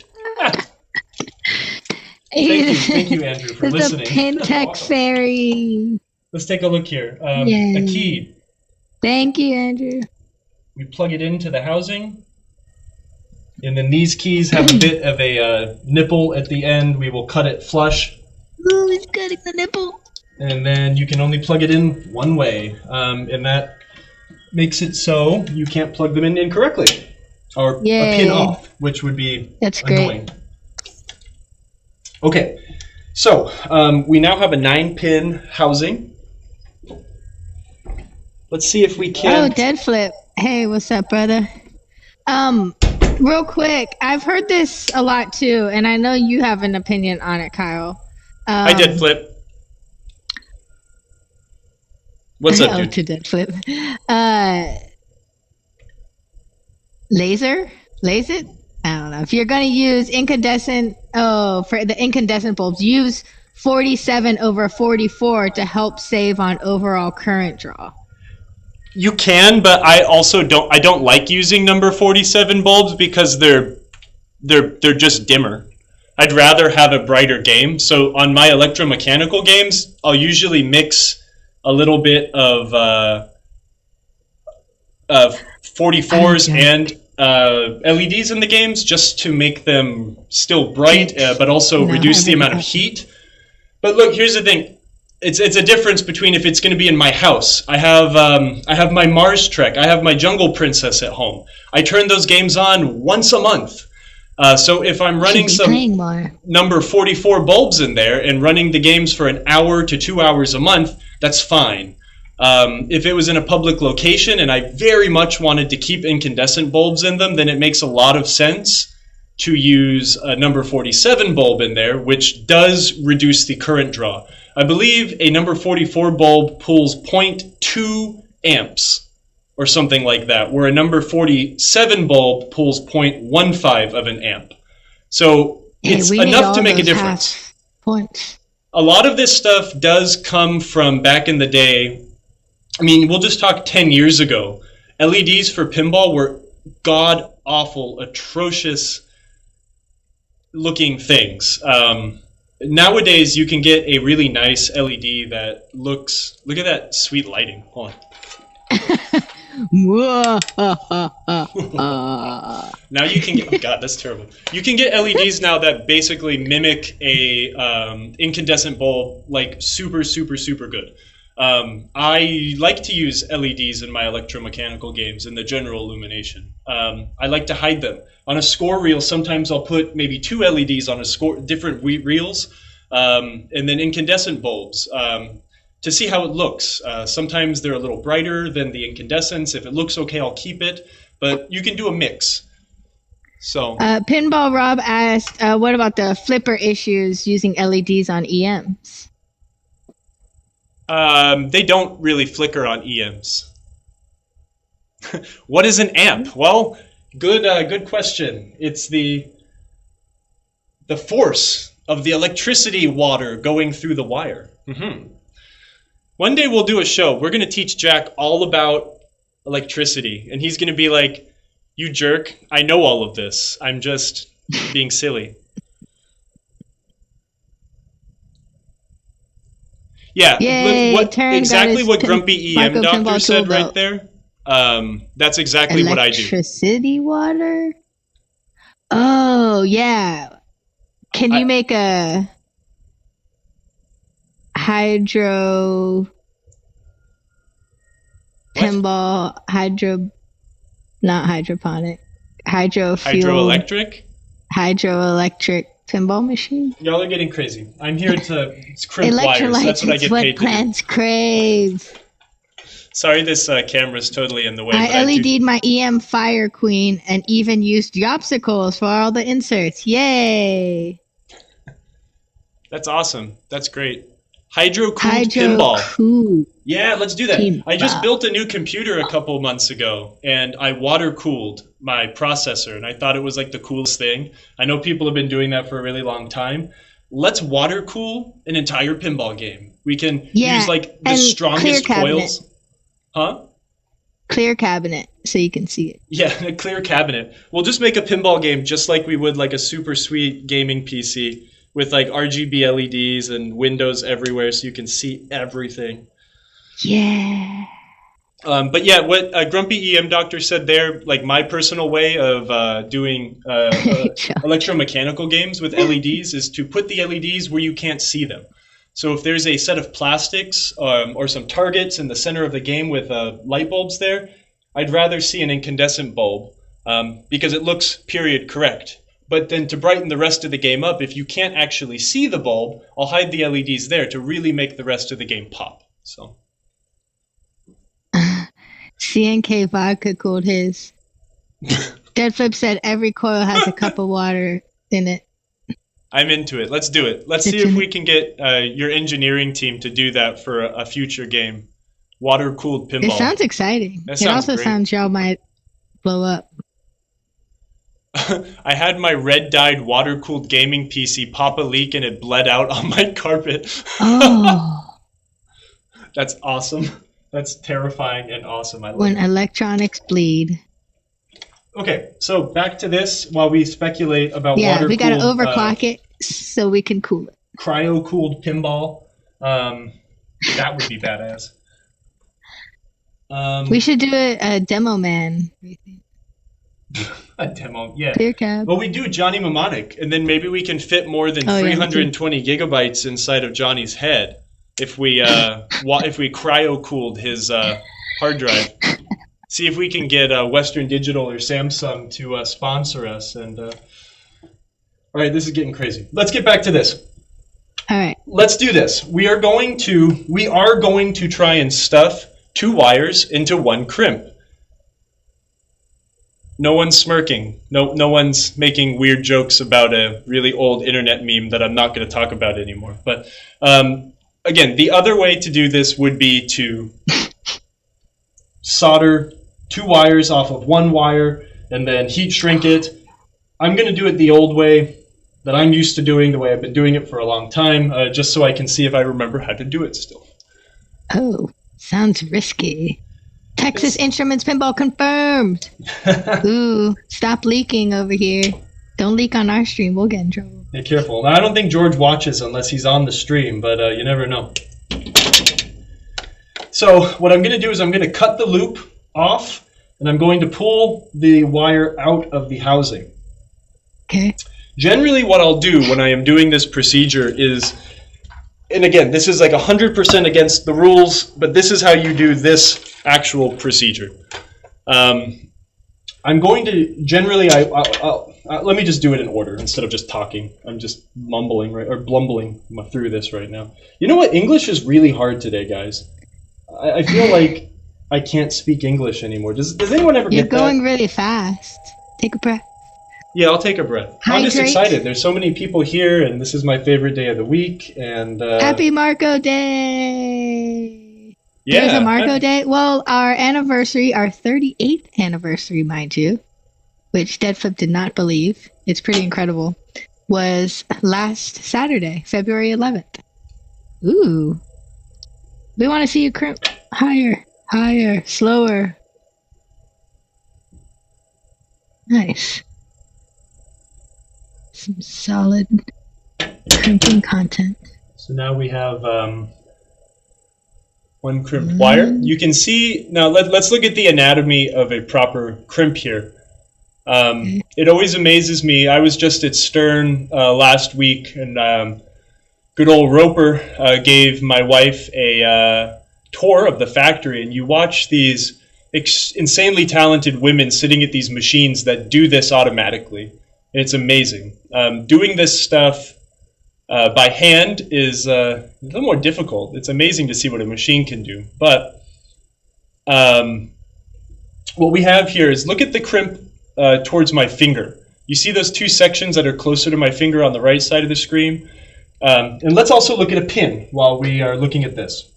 Thank you, Andrew, for listening. The PinTech fairy. Let's take a look here. A key. Thank you, Andrew. We plug it into the housing. And then these keys have a bit of a nipple at the end. We will cut it flush. Ooh, it's cutting the nipple. And then you can only plug it in one way. And that makes it so you can't plug them in incorrectly. Or a pin off, which would be annoying. Great. Okay, so we now have a 9-pin housing. Let's see if we can... Oh, Dead Flip. Hey, what's up, brother? Real quick, I've heard this a lot too, and I know you have an opinion on it, Kyle. I did flip. What's up, dude? To Dead Flip. Laser? I don't know. If you're going to use incandescent, for the incandescent bulbs, use 47 over 44 to help save on overall current draw. You can, but I also don't like using number 47 bulbs because they're just dimmer. I'd rather have a brighter game. So on my electromechanical games, I'll usually mix a little bit of 44s and LEDs in the games just to make them still bright, but also reduce the amount of heat. But look, here's the thing. It's a difference between if it's going to be in my house. I have my Mars Trek. I have my Jungle Princess at home. I turn those games on once a month. So if I'm running some number 44 bulbs in there and running the games for an hour to 2 hours a month, that's fine. If it was in a public location and I very much wanted to keep incandescent bulbs in them, then it makes a lot of sense to use a number 47 bulb in there, which does reduce the current draw. I believe a number 44 bulb pulls 0.2 amps or something like that, where a number 47 bulb pulls 0.15 of an amp. So it's enough to make a difference. A lot of this stuff does come from back in the day. I mean, we'll just talk 10 years ago. LEDs for pinball were god-awful, atrocious looking things. Nowadays, you can get a really nice LED that looks... Look at that sweet lighting. Hold on. Now you can get, oh God, that's terrible. You can get LEDs now that basically mimic a incandescent bulb, like super, super, super good. I like to use LEDs in my electromechanical games in the general illumination. I like to hide them. On a score reel, sometimes I'll put maybe 2 LEDs on a different reels, and then incandescent bulbs. To see how it looks. Sometimes they're a little brighter than the incandescents. If it looks okay, I'll keep it. But you can do a mix. So, Pinball Rob asked, what about the flipper issues using LEDs on EMs? They don't really flicker on EMs. What is an amp? Well, good question. It's the force of the electricity water going through the wire. One day we'll do a show. We're going to teach Jack all about electricity. And he's going to be like, you jerk, I know all of this. I'm just being silly. Yeah, exactly what Grumpy EM Doctor said right there. That's exactly what I do. Electricity water? Oh, yeah. Can you make a hydro pinball, not hydroponic, hydroelectric pinball machine? Y'all are getting crazy. I'm here to crimp wires. That's what I get paid to do. Plants crave. Sorry, this camera's totally in the way. I LED'd my EM Fire Queen and even used dropsicles for all the inserts. Yay! That's awesome. That's great. Hydro-cooled pinball. Yeah, let's do that. Pinball. I just built a new computer a couple months ago, and I water-cooled my processor, and I thought it was like the coolest thing. I know people have been doing that for a really long time. Let's water-cool an entire pinball game. We can use like the strongest coils. Huh? Clear cabinet, so you can see it. Yeah, a clear cabinet. We'll just make a pinball game just like we would like a super sweet gaming PC. With like RGB LEDs and windows everywhere so you can see everything. Yeah. But yeah, what Grumpy EM Doctor said there, like my personal way of doing electromechanical games with LEDs is to put the LEDs where you can't see them. So if there's a set of plastics or some targets in the center of the game with light bulbs there, I'd rather see an incandescent bulb because it looks period correct. But then to brighten the rest of the game up, if you can't actually see the bulb, I'll hide the LEDs there to really make the rest of the game pop. So, CNK Vodka cooled his. Deadflip said every coil has a cup of water in it. I'm into it. Let's do it. Let's see if we can get your engineering team to do that for a future game. Water-cooled pinball. It sounds exciting. It also sounds y'all might blow up. I had my red-dyed water-cooled gaming PC pop a leak and it bled out on my carpet. Oh. That's awesome. That's terrifying and awesome. I love when electronics bleed. Okay, so back to this while we speculate about water-cooled... Yeah, we got to overclock it so we can cool it. Cryo-cooled pinball. That would be badass. We should do a demo man. A demo, yeah. Clear cab. Well, we do Johnny Mnemonic, and then maybe we can fit more than 320 gigabytes inside of Johnny's head if we cryo-cooled his hard drive. See if we can get Western Digital or Samsung to sponsor us. And all right, this is getting crazy. Let's get back to this. All right. Let's do this. We are going to try and stuff 2 wires into 1 crimp. No one's smirking. No one's making weird jokes about a really old internet meme that I'm not going to talk about anymore. But again, the other way to do this would be to solder 2 wires off of 1 wire and then heat shrink it. I'm going to do it the old way that I'm used to doing, the way I've been doing it for a long time, just so I can see if I remember how to do it still. Oh, sounds risky. Texas Instruments pinball confirmed. Ooh, stop leaking over here. Don't leak on our stream. We'll get in trouble. Be careful. Now, I don't think George watches unless he's on the stream, but you never know. So what I'm going to do is I'm going to cut the loop off, and I'm going to pull the wire out of the housing. Okay. Generally, what I'll do when I am doing this procedure is, and again, this is like 100% against the rules, but this is how you do this actual procedure. I'm going to generally, let me just do it in order instead of just talking. I'm just mumbling or blumbling through this right now. You know what? English is really hard today, guys. I feel like I can't speak English anymore. Does anyone ever You're get that? going really fast. Take a breath. Yeah, I'll take a breath. I'm just excited. There's so many people here, and this is my favorite day of the week. And Happy Marco Day! Yeah, There's a Marco Day. Well, our anniversary, our 38th anniversary, mind you, which Deadflip did not believe, it's pretty incredible, was last Saturday, February 11th. Ooh. We want to see you crimp higher, higher, slower. Nice. Some solid crimping content. So now we have one crimp wire. You can see, now let's look at the anatomy of a proper crimp here. It always amazes me. I was just at Stern last week, and good old Roper gave my wife a tour of the factory, and you watch these insanely talented women sitting at these machines that do this automatically. It's amazing. Doing this stuff by hand is a little more difficult. It's amazing to see what a machine can do. But what we have here is, look at the crimp towards my finger. You see those two sections that are closer to my finger on the right side of the screen? And let's also look at a pin while we are looking at this.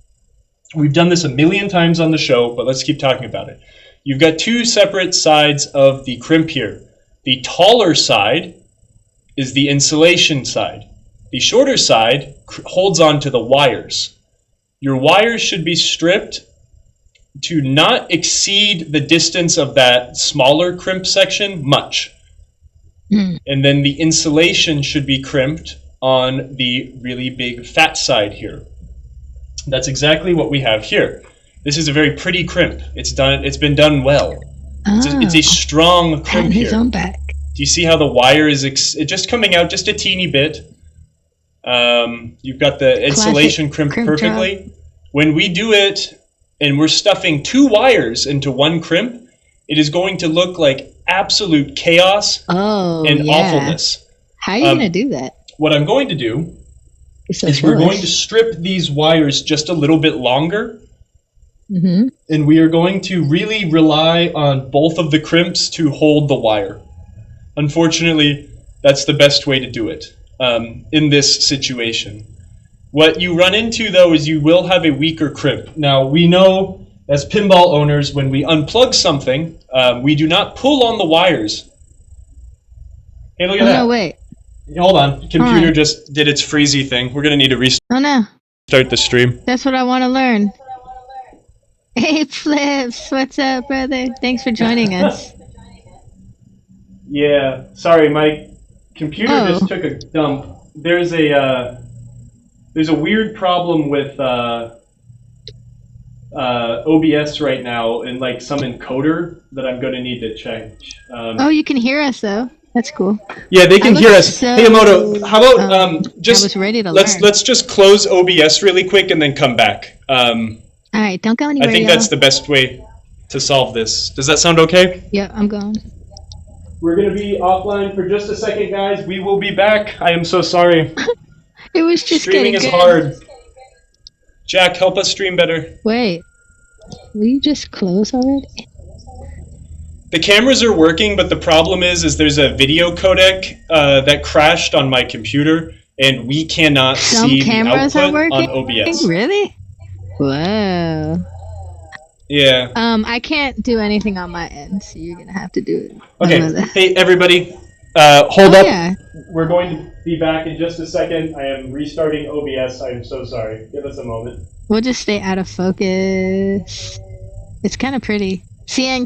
We've done this a million times on the show, but let's keep talking about it. You've got two separate sides of the crimp here. The taller side is the insulation side. The shorter side holds on to the wires. Your wires should be stripped to not exceed the distance of that smaller crimp section much. And then the insulation should be crimped on the really big fat side here. That's exactly what we have here. This is a very pretty crimp. It's been done well. It's a strong crimp here. His own back. Do you see how the wire is just coming out just a teeny bit? You've got the insulation crimped perfectly. Job. When we do it and we're stuffing two wires into one crimp, it is going to look like absolute chaos and awfulness. How are you going to do that? What I'm going to do is we're going to strip these wires just a little bit longer. And we are going to really rely on both of the crimps to hold the wire. Unfortunately, that's the best way to do it in this situation. What you run into, though, is you will have a weaker crimp. Now, we know as pinball owners, when we unplug something, we do not pull on the wires. Hey, look at that. No, wait. Hold on. Computer just did its freezy thing. We're going to need to restart the stream. That's what I want to learn. Hey, Flips. What's up, brother? Thanks for joining us. Yeah. Sorry, my computer just took a dump. There's a weird problem with OBS right now, and like some encoder that I'm going to need to check. You can hear us though. That's cool. Yeah, they can hear us. Hey, Emoto, how about I was ready to learn. Let's just close OBS really quick and then come back. All right, don't go anywhere. I think that's the best way to solve this. Does that sound okay? Yeah, I'm going. We're going to be offline for just a second, guys. We will be back. I am so sorry. It was just streaming is hard. Jack, help us stream better. Wait, will you just close already? The cameras are working, but the problem is there's a video codec that crashed on my computer, and we cannot see the output on OBS. Really? Whoa. Yeah. I can't do anything on my end, so you're gonna have to do it. Okay. Hey, everybody, hold up. Yeah. We're going to be back in just a second. I am restarting OBS. I am so sorry. Give us a moment. We'll just stay out of focus. It's kind of pretty. CN